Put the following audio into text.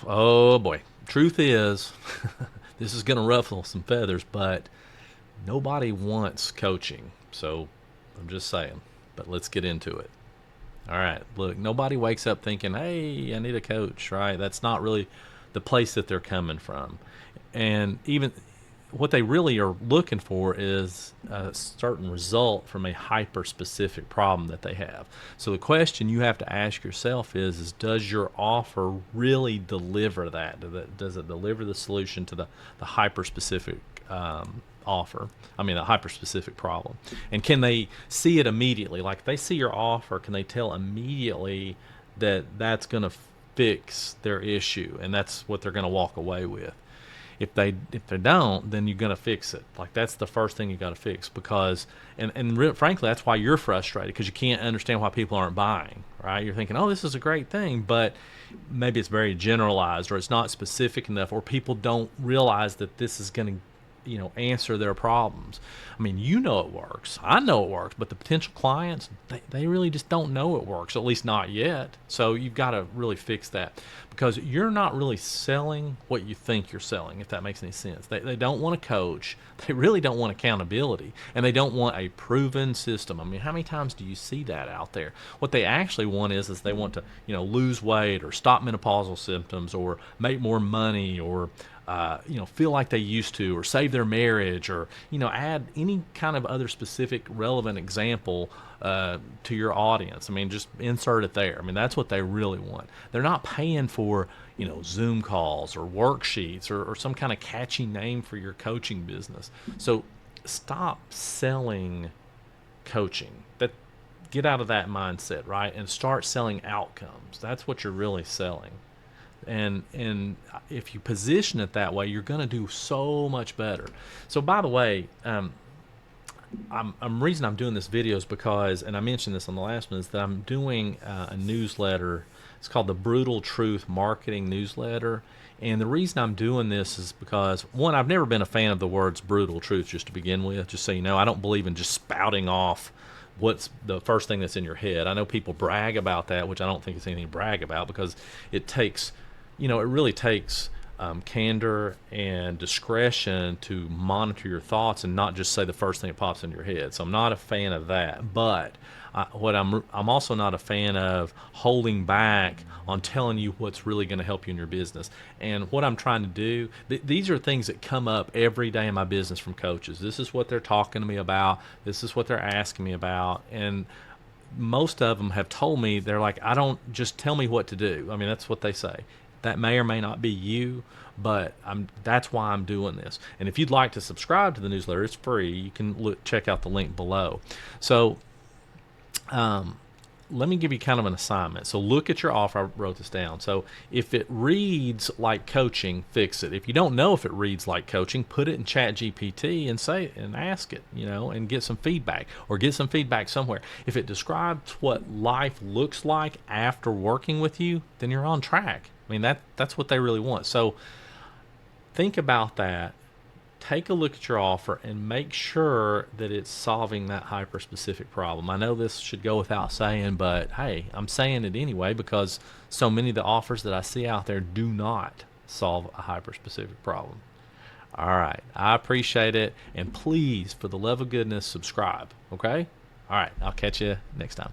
Oh boy. Truth is, this is going to ruffle some feathers, but nobody wants coaching. So I'm just saying. But let's get into it. All right. Look, nobody wakes up thinking, hey, I need a coach, right? That's not really the place that they're coming from. And even what they really are looking for is a certain result from a hyper specific problem that they have. So the question you have to ask yourself is does your offer really deliver that? Does it deliver the solution to the hyper specific offer? I mean, a hyper specific problem. And can they see it immediately? Like, if they see your offer, can they tell immediately that that's going to fix their issue and that's what they're going to walk away with? If they don't, then you're gonna fix it. Like, that's the first thing you got to fix, because frankly, that's why you're frustrated, because you can't understand why people aren't buying. Right? You're thinking, oh, this is a great thing, but maybe it's very generalized, or it's not specific enough, or people don't realize that this is going to answer their problems. I mean, it works, I know it works, but the potential clients, they really just don't know it works, at least not yet. So you've got to really fix that, because you're not really selling what you think you're selling, if that makes any sense. They don't want a coach, they really don't want accountability, and they don't want a proven system. I mean, how many times do you see that out there? What they actually want is they want to lose weight, or stop menopausal symptoms, or make more money, or feel like they used to, or save their marriage, or add any kind of other specific relevant example to your audience. I mean, just insert it there. I mean, that's what they really want. They're not paying for Zoom calls or worksheets, or some kind of catchy name for your coaching business. So stop selling coaching. Get out of that mindset, right, and start selling outcomes. That's what you're really selling. And if you position it that way, you're going to do so much better. So, by the way, reason I'm doing this video is because, and I mentioned this on the last one, is that I'm doing a newsletter. It's called the Brutal Truth Marketing Newsletter. And the reason I'm doing this is because, one, I've never been a fan of the words brutal truth, just to begin with. Just so you know, I don't believe in just spouting off what's the first thing that's in your head. I know people brag about that, which I don't think it's anything to brag about, because it takes, it really takes candor and discretion to monitor your thoughts and not just say the first thing that pops in your head. So I'm not a fan of that. But I'm also not a fan of holding back on telling you what's really going to help you in your business. And what I'm trying to do, these are things that come up every day in my business from coaches. This is what they're talking to me about. This is what they're asking me about. And most of them have told me, they're like, I don't, just tell me what to do. I mean, that's what they say. That may or may not be you, but that's why I'm doing this. And if you'd like to subscribe to the newsletter, it's free. You can check out the link below. So let me give you kind of an assignment. So look at your offer. I wrote this down. So if it reads like coaching, fix it. If you don't know if it reads like coaching, put it in ChatGPT and ask it, and get some feedback, or get some feedback somewhere. If it describes what life looks like after working with you, then you're on track. I mean, that's what they really want. So think about that. Take a look at your offer and make sure that it's solving that hyper specific problem. I know this should go without saying, but hey, I'm saying it anyway, because so many of the offers that I see out there do not solve a hyper specific problem. All right, I appreciate it, and please, for the love of goodness, subscribe. Okay? All right, I'll catch you next time.